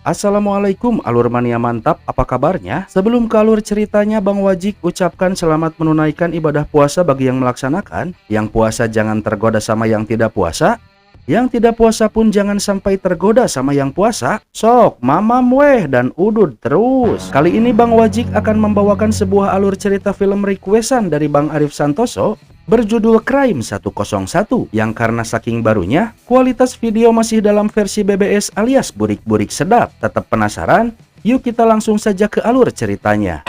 Assalamualaikum alur mania mantap, apa kabarnya? Sebelum ke alur ceritanya, Bang Wajik ucapkan selamat menunaikan ibadah puasa bagi yang melaksanakan. Yang puasa jangan tergoda sama yang tidak puasa. Yang tidak puasa pun jangan sampai tergoda sama yang puasa. Sok, mamam weh dan udud terus. Kali ini Bang Wajik akan membawakan sebuah alur cerita film requestan dari Bang Arif Santoso berjudul Crime 101 yang karena saking barunya, kualitas video masih dalam versi BBS alias burik-burik sedap. Tetap penasaran? Yuk kita langsung saja ke alur ceritanya.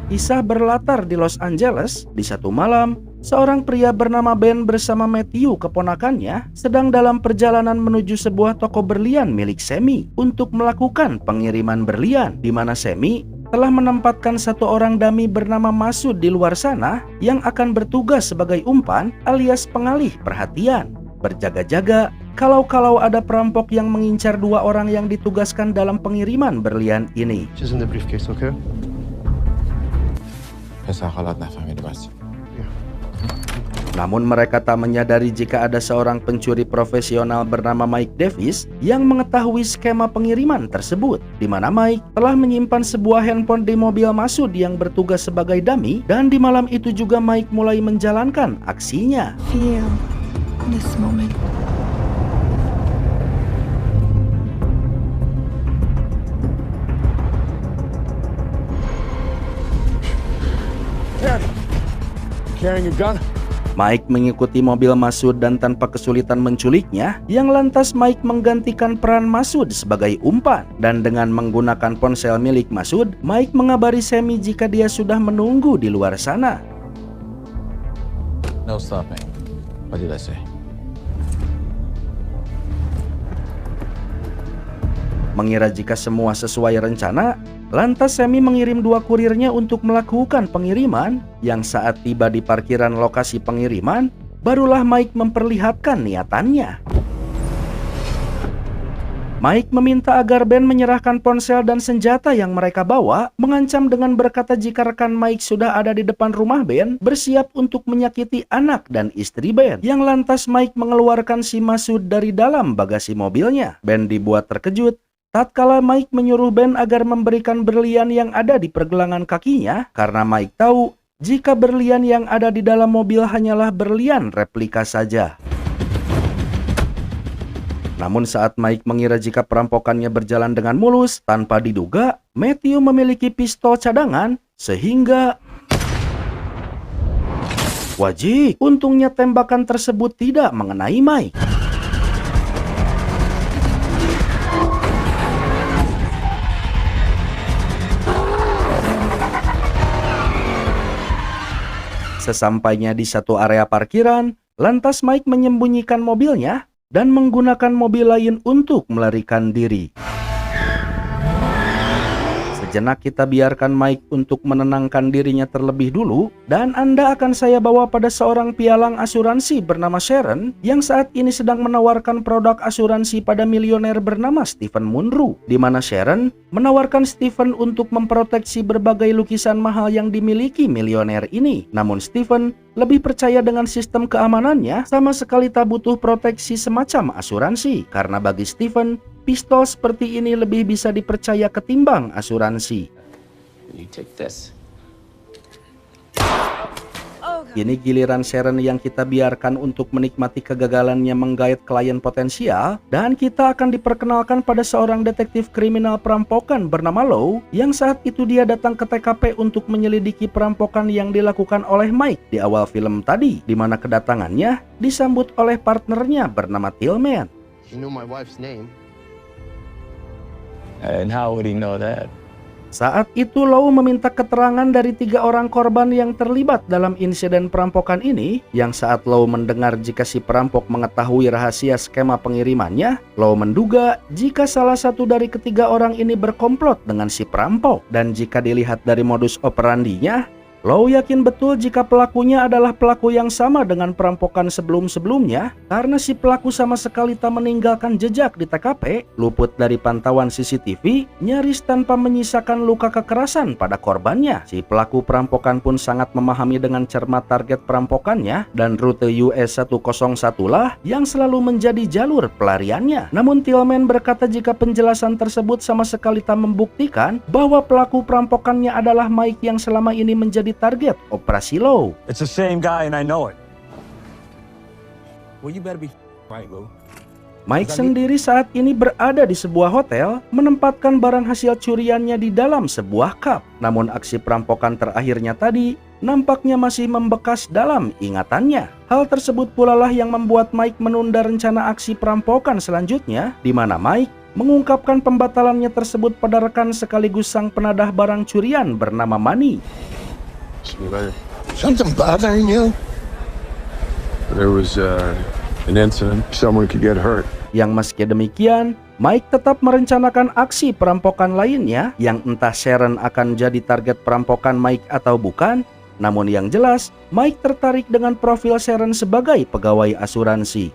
Kisah berlatar di Los Angeles. Di satu malam, seorang pria bernama Ben bersama Matthew, keponakannya, sedang dalam perjalanan menuju sebuah toko berlian milik Semi untuk melakukan pengiriman berlian, di mana Semi telah menempatkan satu orang dummy bernama Masud di luar sana yang akan bertugas sebagai umpan alias pengalih perhatian, berjaga-jaga kalau ada perampok yang mengincar dua orang yang ditugaskan dalam pengiriman berlian ini. Just in the briefcase, okay? Namun mereka tak menyadari jika ada seorang pencuri profesional bernama Mike Davis yang mengetahui skema pengiriman tersebut, di mana Mike telah menyimpan sebuah handphone di mobil Masud yang bertugas sebagai dummy, dan di malam itu juga Mike mulai menjalankan aksinya. Feel this moment. Carrying a gun? Mike mengikuti mobil Masud dan tanpa kesulitan menculiknya, yang lantas Mike menggantikan peran Masud sebagai umpan. Dan dengan menggunakan ponsel milik Masud, Mike mengabari Semi jika dia sudah menunggu di luar sana. No stopping. What did I say? Mengira jika semua sesuai rencana, lantas Semi mengirim dua kurirnya untuk melakukan pengiriman, yang saat tiba di parkiran lokasi pengiriman, barulah Mike memperlihatkan niatannya. Mike meminta agar Ben menyerahkan ponsel dan senjata yang mereka bawa, mengancam dengan berkata jika rekan Mike sudah ada di depan rumah Ben, bersiap untuk menyakiti anak dan istri Ben, yang lantas Mike mengeluarkan si Masud dari dalam bagasi mobilnya. Ben dibuat terkejut tatkala Mike menyuruh Ben agar memberikan berlian yang ada di pergelangan kakinya, karena Mike tahu jika berlian yang ada di dalam mobil hanyalah berlian replika saja. Namun saat Mike mengira jika perampokannya berjalan dengan mulus, tanpa diduga, Matthew memiliki pistol cadangan, sehingga Wajik, untungnya tembakan tersebut tidak mengenai Mike. Sesampainya di satu area parkiran, lantas Mike menyembunyikan mobilnya dan menggunakan mobil lain untuk melarikan diri. Sejenak kita biarkan Mike untuk menenangkan dirinya terlebih dulu, dan Anda akan saya bawa pada seorang pialang asuransi bernama Sharon yang saat ini sedang menawarkan produk asuransi pada milioner bernama Stephen Munro, di mana Sharon menawarkan Stephen untuk memproteksi berbagai lukisan mahal yang dimiliki milioner ini. Namun Stephen lebih percaya dengan sistem keamanannya, sama sekali tak butuh proteksi semacam asuransi, karena bagi Stephen, pistol seperti ini lebih bisa dipercaya ketimbang asuransi. You take this. Kini giliran Sharon yang kita biarkan untuk menikmati kegagalannya menggait klien potensial, dan kita akan diperkenalkan pada seorang detektif kriminal perampokan bernama Low, yang saat itu dia datang ke TKP untuk menyelidiki perampokan yang dilakukan oleh Mike di awal film tadi, di mana kedatangannya disambut oleh partnernya bernama Tillman. You know my wife's name? And how would he know that? Saat itu Low meminta keterangan dari 3 orang korban yang terlibat dalam insiden perampokan ini, yang saat Low mendengar jika si perampok mengetahui rahasia skema pengirimannya, Low menduga jika salah satu dari ketiga orang ini berkomplot dengan si perampok, dan jika dilihat dari modus operandinya, Lau yakin betul jika pelakunya adalah pelaku yang sama dengan perampokan sebelum-sebelumnya karena si pelaku sama sekali tak meninggalkan jejak di TKP, luput dari pantauan CCTV, nyaris tanpa menyisakan luka kekerasan pada korbannya. Si pelaku perampokan pun sangat memahami dengan cermat target perampokannya dan rute US 101 lah yang selalu menjadi jalur pelariannya. Namun Tillman berkata jika penjelasan tersebut sama sekali tak membuktikan bahwa pelaku perampokannya adalah Mike yang selama ini menjadi target operasi Lau. It's the same guy and I know it. Well, you better be right, Lou. Mike sendiri saat ini berada di sebuah hotel, menempatkan barang hasil curiannya di dalam sebuah cup. Namun aksi perampokan terakhirnya tadi nampaknya masih membekas dalam ingatannya. Hal tersebut pula lah yang membuat Mike menunda rencana aksi perampokan selanjutnya, di mana Mike mengungkapkan pembatalannya tersebut pada rekan sekaligus sang penadah barang curian bernama Manny. See you later. Something bothering you? There was an incident. Someone could get hurt. Yang meski demikian, Mike tetap merencanakan aksi perampokan lainnya yang entah Sharon akan jadi target perampokan Mike atau bukan. Namun yang jelas, Mike tertarik dengan profil Sharon sebagai pegawai asuransi.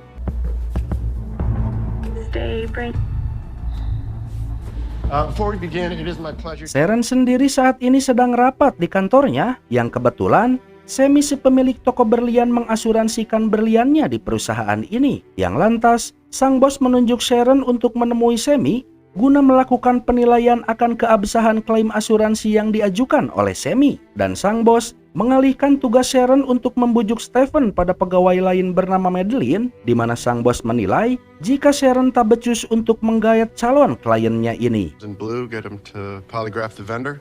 Before we begin, it is my pleasure. Sharon sendiri saat ini sedang rapat di kantornya yang kebetulan Sammy si pemilik toko berlian mengasuransikan berliannya di perusahaan ini. Yang lantas, sang bos menunjuk Sharon untuk menemui Sammy guna melakukan penilaian akan keabsahan klaim asuransi yang diajukan oleh Sammy. Dan sang bos mengalihkan tugas Sharon untuk membujuk Stephen pada pegawai lain bernama Madeline, di mana sang bos menilai jika Sharon tak becus untuk menggayat calon kliennya ini. In blue, get him to polygraph the vendor.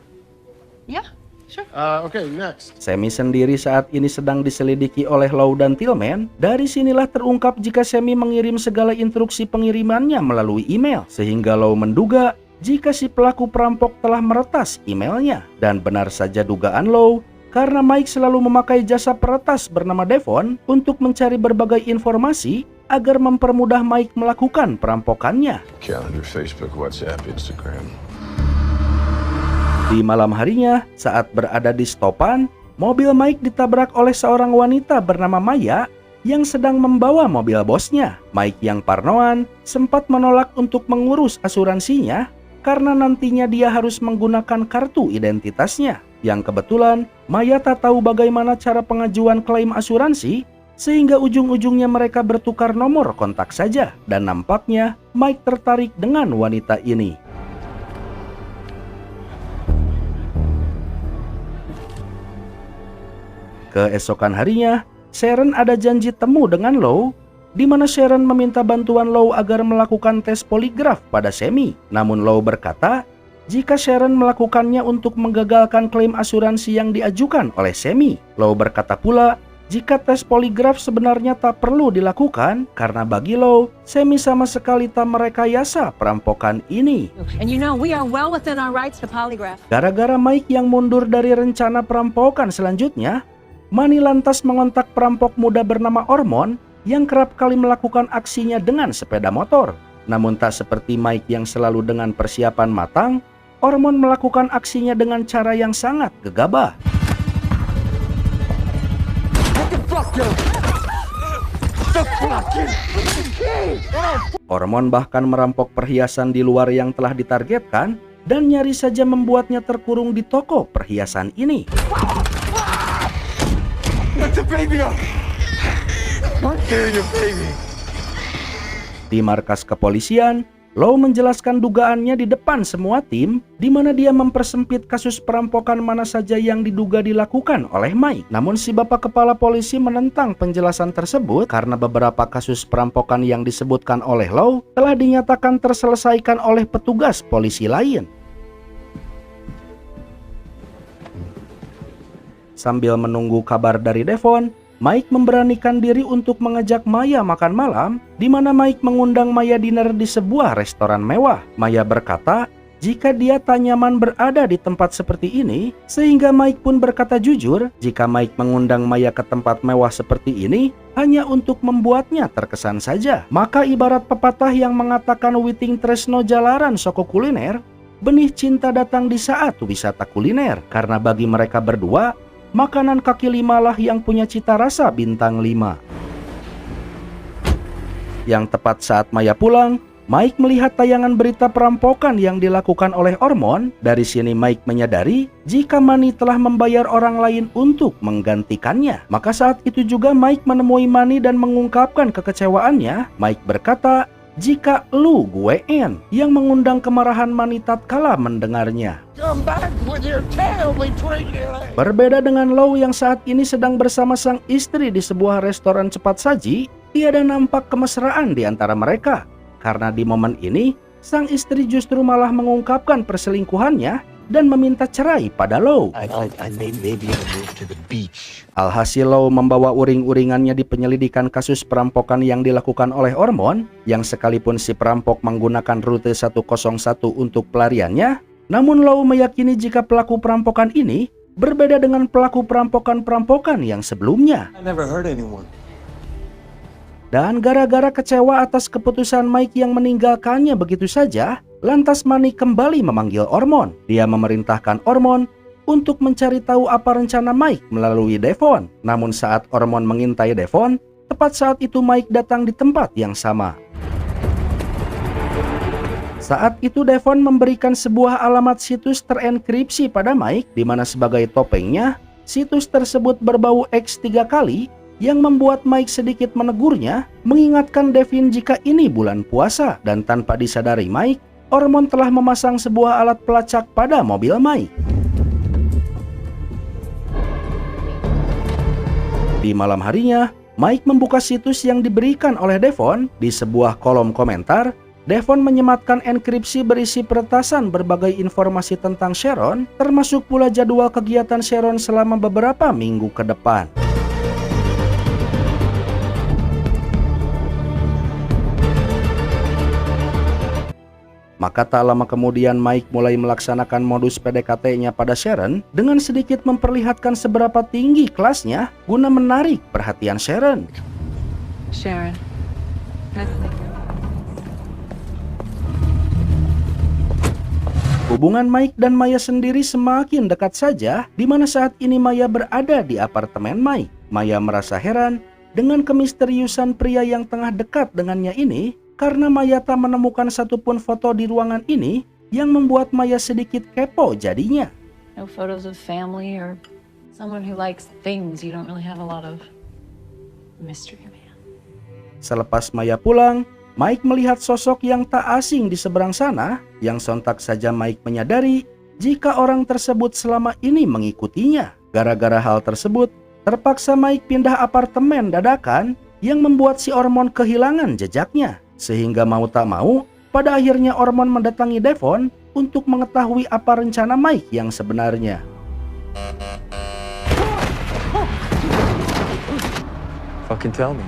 Yeah, sure. Okay, next. Sammy sendiri saat ini sedang diselidiki oleh Lau dan Tillman. Dari sinilah terungkap jika Sammy mengirim segala instruksi pengirimannya melalui email, sehingga Lau menduga jika si pelaku perampok telah meretas emailnya. Dan benar saja dugaan Lau, karena Mike selalu memakai jasa peretas bernama Devon untuk mencari berbagai informasi agar mempermudah Mike melakukan perampokannya. Calendar, Facebook, WhatsApp, Instagram. Di malam harinya, saat berada di stopan, mobil Mike ditabrak oleh seorang wanita bernama Maya yang sedang membawa mobil bosnya. Mike yang parnoan sempat menolak untuk mengurus asuransinya karena nantinya dia harus menggunakan kartu identitasnya. Yang kebetulan, Maya tak tahu bagaimana cara pengajuan klaim asuransi, sehingga ujung-ujungnya mereka bertukar nomor kontak saja. Dan nampaknya Mike tertarik dengan wanita ini. Keesokan harinya, Sharon ada janji temu dengan Lau, di mana Sharon meminta bantuan Lau agar melakukan tes poligraf pada Sammy. Namun Lau berkata, jika Sharon melakukannya untuk menggagalkan klaim asuransi yang diajukan oleh Sammy. Lau berkata pula, jika tes poligraf sebenarnya tak perlu dilakukan karena bagi Lau, Sammy sama sekali tak merekayasa perampokan ini. And you know, we are well within our rights to polygraph. Gara-gara Mike yang mundur dari rencana perampokan selanjutnya, Manny lantas mengontak perampok muda bernama Ormond yang kerap kali melakukan aksinya dengan sepeda motor. Namun tak seperti Mike yang selalu dengan persiapan matang, Ormond melakukan aksinya dengan cara yang sangat gegabah. Ormond bahkan merampok perhiasan di luar yang telah ditargetkan dan nyaris saja membuatnya terkurung di toko perhiasan ini. Di markas kepolisian, Lau menjelaskan dugaannya di depan semua tim, di mana dia mempersempit kasus perampokan mana saja yang diduga dilakukan oleh Mike. Namun si bapak kepala polisi menentang penjelasan tersebut karena beberapa kasus perampokan yang disebutkan oleh Lau telah dinyatakan terselesaikan oleh petugas polisi lain. Sambil menunggu kabar dari Devon, Mike memberanikan diri untuk mengajak Maya makan malam, di mana Mike mengundang Maya dinner di sebuah restoran mewah. Maya berkata jika dia tak nyaman berada di tempat seperti ini, sehingga Mike pun berkata jujur jika Mike mengundang Maya ke tempat mewah seperti ini hanya untuk membuatnya terkesan saja. Maka ibarat pepatah yang mengatakan witing tresno jalaran soko kuliner, benih cinta datang di saat wisata kuliner. Karena bagi mereka berdua, makanan kaki lima lah yang punya cita rasa bintang 5. Yang tepat saat Maya pulang, Mike melihat tayangan berita perampokan yang dilakukan oleh Ormond. Dari sini Mike menyadari jika Manny telah membayar orang lain untuk menggantikannya. Maka saat itu juga Mike menemui Manny dan mengungkapkan kekecewaannya. Mike berkata, "Jika lu gue En," yang mengundang kemarahan Manny tatkala mendengarnya. Berbeda dengan Lou yang saat ini sedang bersama sang istri di sebuah restoran cepat saji, tiada nampak kemesraan di antara mereka. Karena di momen ini, sang istri justru malah mengungkapkan perselingkuhannya dan meminta cerai pada Lou. Alhasil Lou membawa uring-uringannya di penyelidikan kasus perampokan yang dilakukan oleh Ormond, yang sekalipun si perampok menggunakan rute 101 untuk pelariannya, namun Lou meyakini jika pelaku perampokan ini berbeda dengan pelaku perampokan-perampokan yang sebelumnya. I never hurt anyone. Dan gara-gara kecewa atas keputusan Mike yang meninggalkannya begitu saja, lantas Manny kembali memanggil Ormond. Dia memerintahkan Ormond untuk mencari tahu apa rencana Mike melalui Devon. Namun saat Ormond mengintai Devon, tepat saat itu Mike datang di tempat yang sama. Saat itu Devon memberikan sebuah alamat situs terenkripsi pada Mike, di mana sebagai topengnya, situs tersebut berbau X 3 kali, yang membuat Mike sedikit menegurnya, mengingatkan Devin jika ini bulan puasa, dan tanpa disadari Mike, Ormond telah memasang sebuah alat pelacak pada mobil Mike. Di malam harinya, Mike membuka situs yang diberikan oleh Devon. Di sebuah kolom komentar, Devon menyematkan enkripsi berisi peretasan berbagai informasi tentang Sharon, termasuk pula jadwal kegiatan Sharon selama beberapa minggu ke depan. Maka tak lama kemudian Mike mulai melaksanakan modus PDKT-nya pada Sharon dengan sedikit memperlihatkan seberapa tinggi kelasnya guna menarik perhatian Sharon. Sharon. Hubungan Mike dan Maya sendiri semakin dekat saja, di mana saat ini Maya berada di apartemen Mike. Maya merasa heran dengan kemisteriusan pria yang tengah dekat dengannya ini, karena Maya tak menemukan satupun foto di ruangan ini, yang membuat Maya sedikit kepo jadinya. No photos of family or someone who likes things. You don't really have a lot of mystery, man. Selepas Maya pulang, Mike melihat sosok yang tak asing di seberang sana, yang sontak saja Mike menyadari jika orang tersebut selama ini mengikutinya. Gara-gara hal tersebut, terpaksa Mike pindah apartemen dadakan, yang membuat si Ormond kehilangan jejaknya. Sehingga mau tak mau, pada akhirnya Ormond mendatangi Devon untuk mengetahui apa rencana Mike yang sebenarnya. Fucking tell me.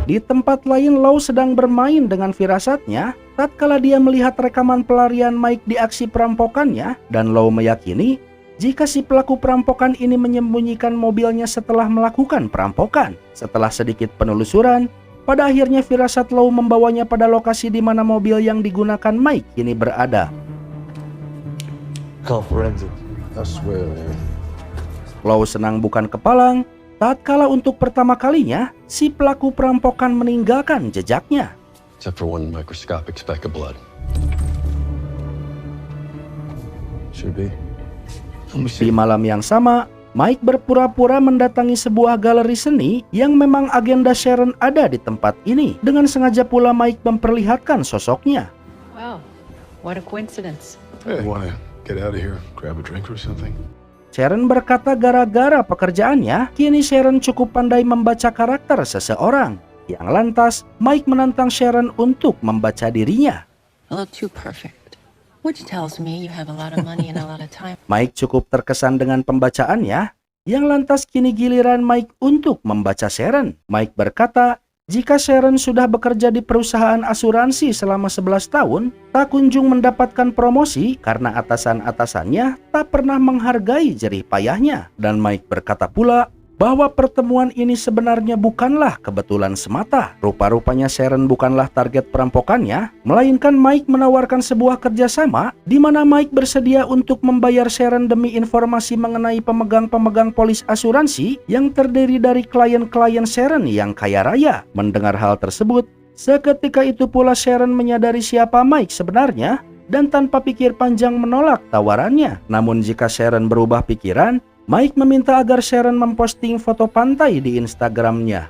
Di tempat lain, Lou sedang bermain dengan firasatnya tatkala dia melihat rekaman pelarian Mike di aksi perampokannya, dan Lou meyakini jika si pelaku perampokan ini menyembunyikan mobilnya setelah melakukan perampokan. Setelah sedikit penelusuran, pada akhirnya firasat Lou membawanya pada lokasi di mana mobil yang digunakan Mike kini berada. Call forensic. I swear, man. Lou senang bukan kepalang tatkala untuk pertama kalinya si pelaku perampokan meninggalkan jejaknya. Except for one microscopic speck of blood. Should be. Di malam yang sama, Mike berpura-pura mendatangi sebuah galeri seni yang memang agenda Sharon ada di tempat ini. Dengan sengaja pula Mike memperlihatkan sosoknya. Wow, what a coincidence. Hey, wanna get out of here, grab a drink or something? Sharon berkata gara-gara pekerjaannya, kini Sharon cukup pandai membaca karakter seseorang. Yang lantas, Mike menantang Sharon untuk membaca dirinya. A little too perfect. Which tells me you have a lot of money and a lot of time. Mike cukup terkesan dengan pembacaannya, yang lantas kini giliran Mike untuk membaca Sharon. Mike berkata, jika Sharon sudah bekerja di perusahaan asuransi selama 11 tahun, tak kunjung mendapatkan promosi karena atasan-atasannya tak pernah menghargai jerih payahnya. Dan Mike berkata pula, bahwa pertemuan ini sebenarnya bukanlah kebetulan semata. Rupa-rupanya Sharon bukanlah target perampokannya, melainkan Mike menawarkan sebuah kerjasama di mana Mike bersedia untuk membayar Sharon demi informasi mengenai pemegang-pemegang polis asuransi yang terdiri dari klien-klien Sharon yang kaya raya. Mendengar hal tersebut, seketika itu pula Sharon menyadari siapa Mike sebenarnya dan tanpa pikir panjang menolak tawarannya. Namun jika Sharon berubah pikiran, Mike meminta agar Sharon memposting foto pantai di Instagramnya.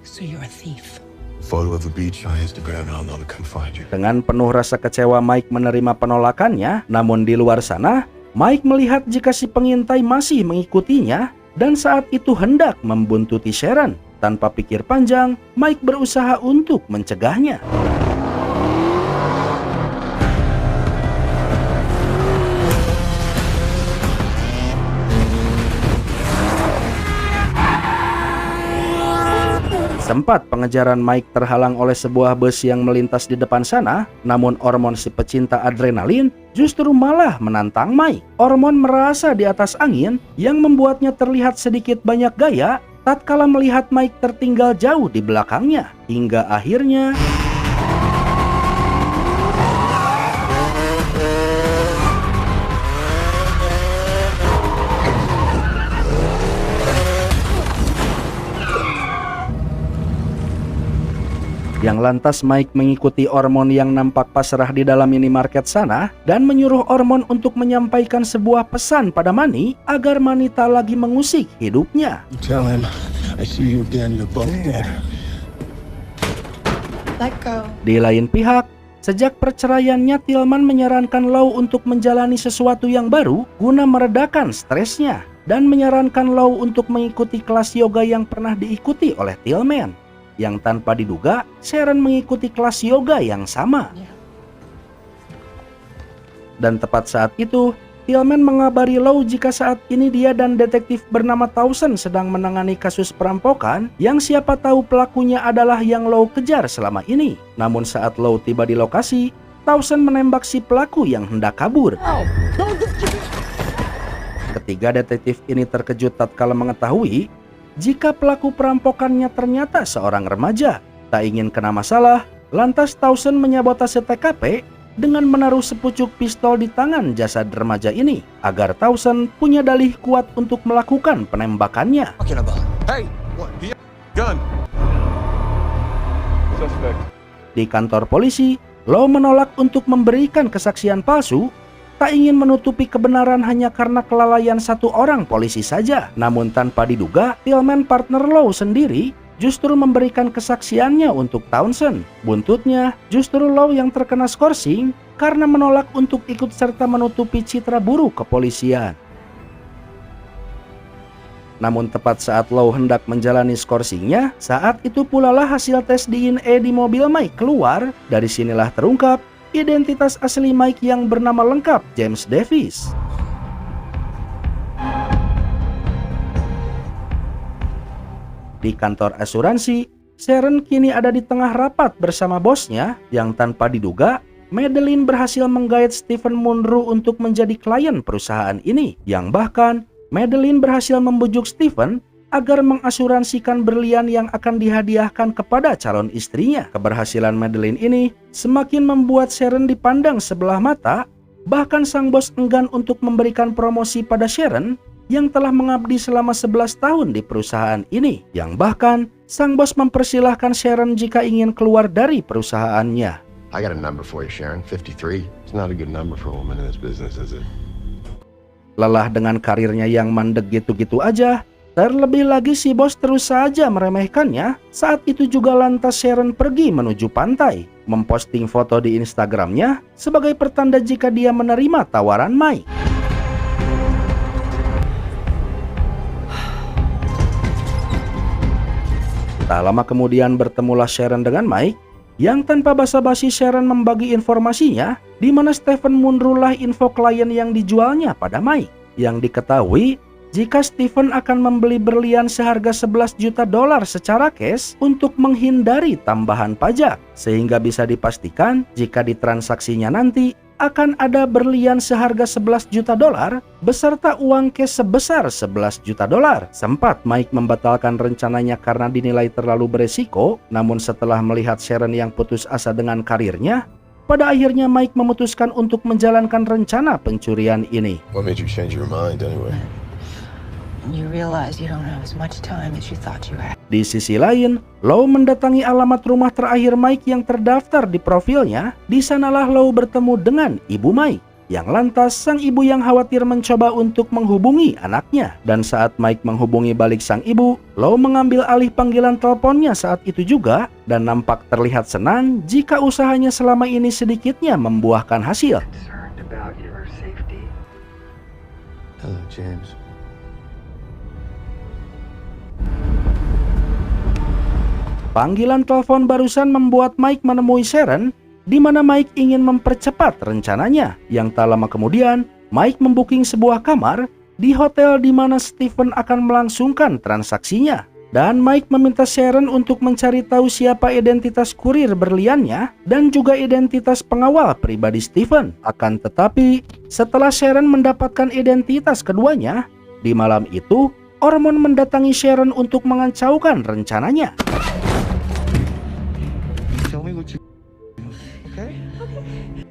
So you're a thief. Photo of the beach on Instagram, and I'll know to come find you. Dengan penuh rasa kecewa Mike menerima penolakannya, namun di luar sana, Mike melihat jika si pengintai masih mengikutinya dan saat itu hendak membuntuti Sharon. Tanpa pikir panjang, Mike berusaha untuk mencegahnya. Sempat pengejaran Mike terhalang oleh sebuah bus yang melintas di depan sana, namun Ormond si pecinta adrenalin justru malah menantang Mike. Ormond merasa di atas angin yang membuatnya terlihat sedikit banyak gaya tatkala melihat Mike tertinggal jauh di belakangnya. Hingga akhirnya yang lantas Mike mengikuti Ormond yang nampak pasrah di dalam minimarket sana dan menyuruh Ormond untuk menyampaikan sebuah pesan pada Manny agar Manny tak lagi mengusik hidupnya. Tell him I see you again, you're both dead. Let go. Di lain pihak, sejak perceraiannya Tillman menyarankan Law untuk menjalani sesuatu yang baru guna meredakan stresnya dan menyarankan Law untuk mengikuti kelas yoga yang pernah diikuti oleh Tillman. Yang tanpa diduga, Sharon mengikuti kelas yoga yang sama. Dan tepat saat itu, Tillman mengabari Law jika saat ini dia dan detektif bernama Towson sedang menangani kasus perampokan yang siapa tahu pelakunya adalah yang Law kejar selama ini. Namun saat Law tiba di lokasi, Towson menembak si pelaku yang hendak kabur. Ketiga detektif ini terkejut tatkala mengetahui jika pelaku perampokannya ternyata seorang remaja. Tak ingin kena masalah, lantas Towson menyabotase TKP dengan menaruh sepucuk pistol di tangan jasad remaja ini agar Towson punya dalih kuat untuk melakukan penembakannya. Hey, what? He gun. Suspect. Di kantor polisi, Law menolak untuk memberikan kesaksian palsu. Tak ingin menutupi kebenaran hanya karena kelalaian satu orang polisi saja. Namun tanpa diduga, Tillman partner Law sendiri justru memberikan kesaksiannya untuk Townsend. Buntutnya, justru Law yang terkena skorsing karena menolak untuk ikut serta menutupi citra buruk kepolisian. Namun tepat saat Law hendak menjalani skorsingnya, saat itu pula lah hasil tes DNA di mobil Mike keluar. Dari sinilah terungkap identitas asli Mike yang bernama lengkap James Davis. Di kantor asuransi, Sharon kini ada di tengah rapat bersama bosnya yang tanpa diduga, Madeline berhasil menggait Stephen Munro untuk menjadi klien perusahaan ini. Yang bahkan, Madeline berhasil membujuk Stephen agar mengasuransikan berlian yang akan dihadiahkan kepada calon istrinya. Keberhasilan Madeline ini semakin membuat Sharon dipandang sebelah mata, bahkan sang bos enggan untuk memberikan promosi pada Sharon yang telah mengabdi selama 11 tahun di perusahaan ini. Yang bahkan, sang bos mempersilahkan Sharon jika ingin keluar dari perusahaannya. I got a number for you, Sharon. 53. It's not a good number for a woman in this business, is it? Lelah dengan karirnya yang mandek gitu-gitu aja, terlebih lagi si bos terus saja meremehkannya. Saat itu juga lantas Sharon pergi menuju pantai, memposting foto di Instagramnya sebagai pertanda jika dia menerima tawaran Mike. Tak lama kemudian bertemulah Sharon dengan Mike, yang tanpa basa-basi Sharon membagi informasinya, di mana Stephen Munro lah info klien yang dijualnya pada Mike. Yang diketahui, jika Stephen akan membeli berlian seharga $11 juta secara cash untuk menghindari tambahan pajak, sehingga bisa dipastikan jika ditransaksinya nanti akan ada berlian seharga 11 juta dolar beserta uang cash sebesar 11 juta dolar. Sempat Mike membatalkan rencananya karena dinilai terlalu beresiko, namun setelah melihat Sharon yang putus asa dengan karirnya, pada akhirnya Mike memutuskan untuk menjalankan rencana pencurian ini. What made you change your mind anyway? You realize you don't have as much time as you thought you had. Di sisi lain, Lau mendatangi alamat rumah terakhir Mike yang terdaftar di profilnya. Di sanalah Lau bertemu dengan ibu Mike. Yang lantas sang ibu yang khawatir mencoba untuk menghubungi anaknya. Dan saat Mike menghubungi balik sang ibu, Lau mengambil alih panggilan teleponnya saat itu juga dan nampak terlihat senang jika usahanya selama ini sedikitnya membuahkan hasil. Hello, James. Panggilan telepon barusan membuat Mike menemui Sharon, di mana Mike ingin mempercepat rencananya. Yang tak lama kemudian, Mike membooking sebuah kamar di hotel di mana Stephen akan melangsungkan transaksinya. Dan Mike meminta Sharon untuk mencari tahu siapa identitas kurir berliannya dan juga identitas pengawal pribadi Stephen. Akan tetapi, setelah Sharon mendapatkan identitas keduanya, di malam itu, Ormond mendatangi Sharon untuk mengacaukan rencananya.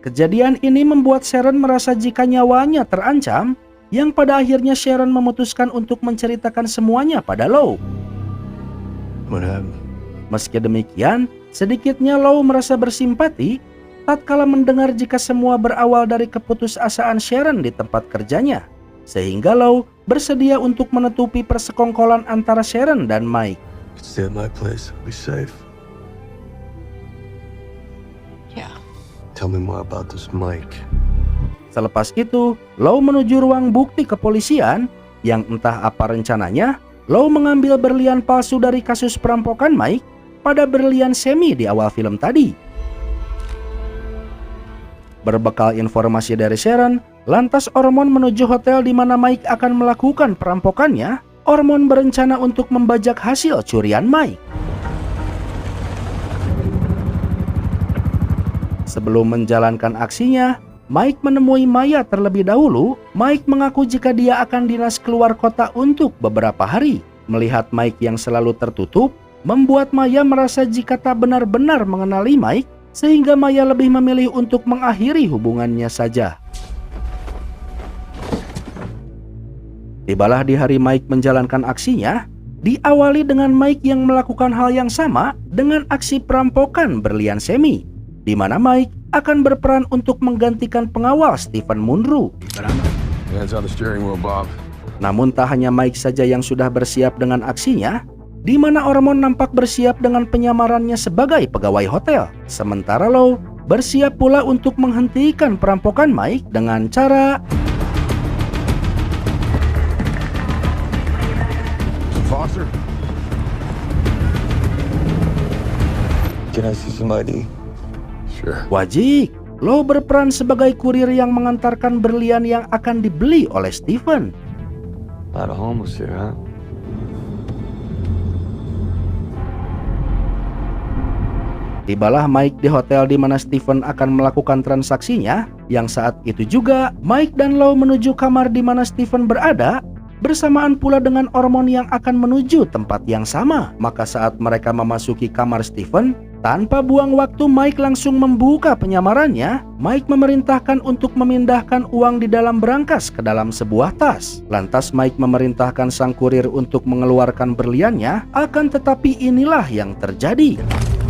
Kejadian ini membuat Sharon merasa jika nyawanya terancam, yang pada akhirnya Sharon memutuskan untuk menceritakan semuanya pada Lau. What happened? Meski demikian, sedikitnya Lau merasa bersimpati tatkala mendengar jika semua berawal dari keputusasaan Sharon di tempat kerjanya, sehingga Lau bersedia untuk menutupi persekongkolan antara Sharon dan Mike. Stay at my place. Be safe. Yeah. Tell me more about this Mike. Selepas itu, Lau menuju ruang bukti kepolisian yang entah apa rencananya, Lau mengambil berlian palsu dari kasus perampokan Mike pada berlian semi di awal film tadi. Berbekal informasi dari Sharon, lantas Ormond menuju hotel di mana Mike akan melakukan perampokannya. Ormond berencana untuk membajak hasil curian Mike. Sebelum menjalankan aksinya, Mike menemui Maya terlebih dahulu. Mike mengaku jika dia akan dinas keluar kota untuk beberapa hari. Melihat Mike yang selalu tertutup, membuat Maya merasa jika tak benar-benar mengenali Mike, sehingga Maya lebih memilih untuk mengakhiri hubungannya saja. Tibalah di hari Mike menjalankan aksinya, diawali dengan Mike yang melakukan hal yang sama dengan aksi perampokan berlian semi, di mana Mike akan berperan untuk menggantikan pengawal Stephen Munro. Hands on the steering wheel, Bob. Namun tak hanya Mike saja yang sudah bersiap dengan aksinya, di mana Ormond nampak bersiap dengan penyamarannya sebagai pegawai hotel. Sementara Lau bersiap pula untuk menghentikan perampokan Mike dengan cara Foster? Can I see somebody? Sure. wajib. Lau berperan sebagai kurir yang mengantarkan berlian yang akan dibeli oleh Stephen. A lot of homeless here, huh? Tibalah Mike di hotel di mana Stephen akan melakukan transaksinya. Yang saat itu juga Mike dan Lau menuju kamar di mana Stephen berada, bersamaan pula dengan Ormond yang akan menuju tempat yang sama. Maka saat mereka memasuki kamar Stephen, tanpa buang waktu Mike langsung membuka penyamarannya. Mike memerintahkan untuk memindahkan uang di dalam berangkas ke dalam sebuah tas. Lantas Mike memerintahkan sang kurir untuk mengeluarkan berliannya, akan tetapi inilah yang terjadi.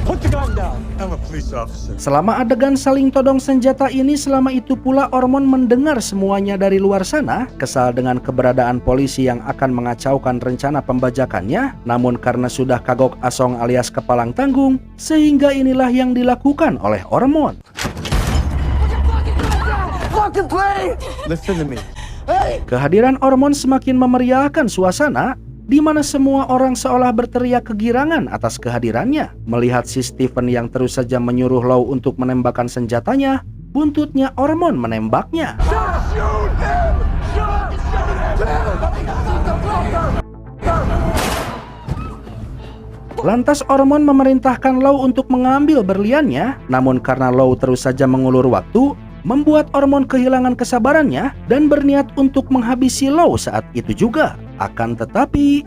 Put the gun down. I'm a police officer. Selama adegan saling todong senjata ini, selama itu pula Ormond mendengar semuanya dari luar sana. Kesal dengan keberadaan polisi yang akan mengacaukan rencana pembajakannya, namun karena sudah kagok asong alias kepalang tanggung, sehingga inilah yang dilakukan oleh Ormond. Listen to me. Kehadiran Ormond semakin memeriahkan suasana, di mana semua orang seolah berteriak kegirangan atas kehadirannya. Melihat si Stephen yang terus saja menyuruh Lau untuk menembakkan senjatanya, buntutnya Ormond menembaknya. Lantas Ormond memerintahkan Lau untuk mengambil berliannya, namun karena Lau terus saja mengulur waktu, membuat Ormond kehilangan kesabarannya dan berniat untuk menghabisi Law saat itu juga. Akan tetapi,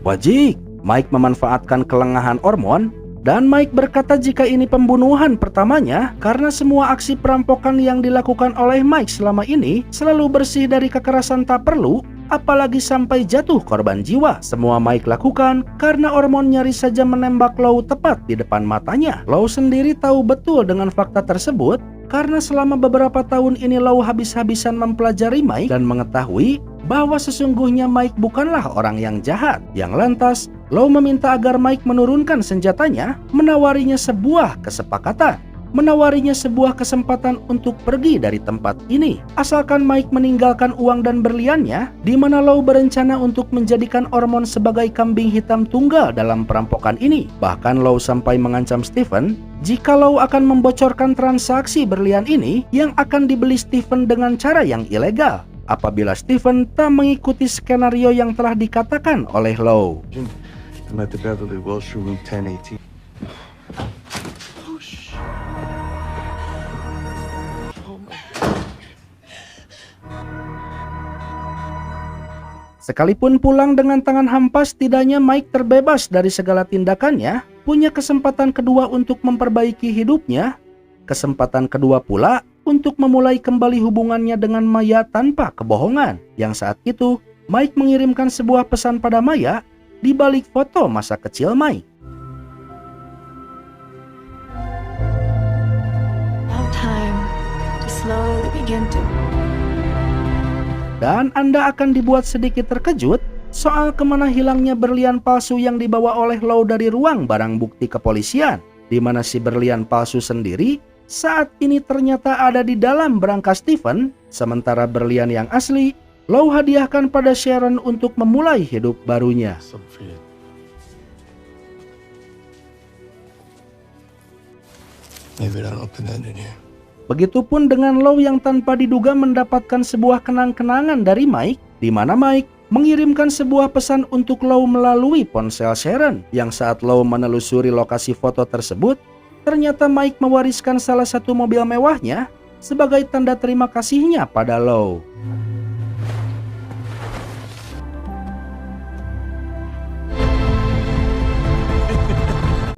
Wajik, Mike memanfaatkan kelengahan Ormond dan Mike berkata jika ini pembunuhan pertamanya karena semua aksi perampokan yang dilakukan oleh Mike selama ini selalu bersih dari kekerasan tak perlu, apalagi sampai jatuh korban jiwa. Semua Mike lakukan karena Ormond nyaris saja menembak Law tepat di depan matanya. Law sendiri tahu betul dengan fakta tersebut karena selama beberapa tahun ini Law habis-habisan mempelajari Mike dan mengetahui bahwa sesungguhnya Mike bukanlah orang yang jahat. Yang lantas, Law meminta agar Mike menurunkan senjatanya, menawarinya sebuah kesepakatan, menawarinya sebuah kesempatan untuk pergi dari tempat ini. Asalkan Mike meninggalkan uang dan berliannya, di mana Law berencana untuk menjadikan Ormond sebagai kambing hitam tunggal dalam perampokan ini. Bahkan Law sampai mengancam Stephen jika Law akan membocorkan transaksi berlian ini yang akan dibeli Stephen dengan cara yang ilegal apabila Stephen tak mengikuti skenario yang telah dikatakan oleh Law. I'm at the Beverly Wilshire Route 1018. Sekalipun pulang dengan tangan hampas, setidaknya Mike terbebas dari segala tindakannya, punya kesempatan kedua untuk memperbaiki hidupnya, kesempatan kedua pula untuk memulai kembali hubungannya dengan Maya tanpa kebohongan. Yang saat itu, Mike mengirimkan sebuah pesan pada Maya di balik foto masa kecil Mike. Now time to slowly begin to. Dan Anda akan dibuat sedikit terkejut soal kemana hilangnya berlian palsu yang dibawa oleh Law dari ruang barang bukti kepolisian, di mana si berlian palsu sendiri saat ini ternyata ada di dalam berangkas Stephen, sementara berlian yang asli Law hadiahkan pada Sharon untuk memulai hidup barunya. Maybe that'll open that in here. Begitupun dengan Law yang tanpa diduga mendapatkan sebuah kenang-kenangan dari Mike, di mana Mike mengirimkan sebuah pesan untuk Law melalui ponsel Sharon, yang saat Law menelusuri lokasi foto tersebut, ternyata Mike mewariskan salah satu mobil mewahnya sebagai tanda terima kasihnya pada Law.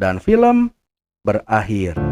Dan film berakhir.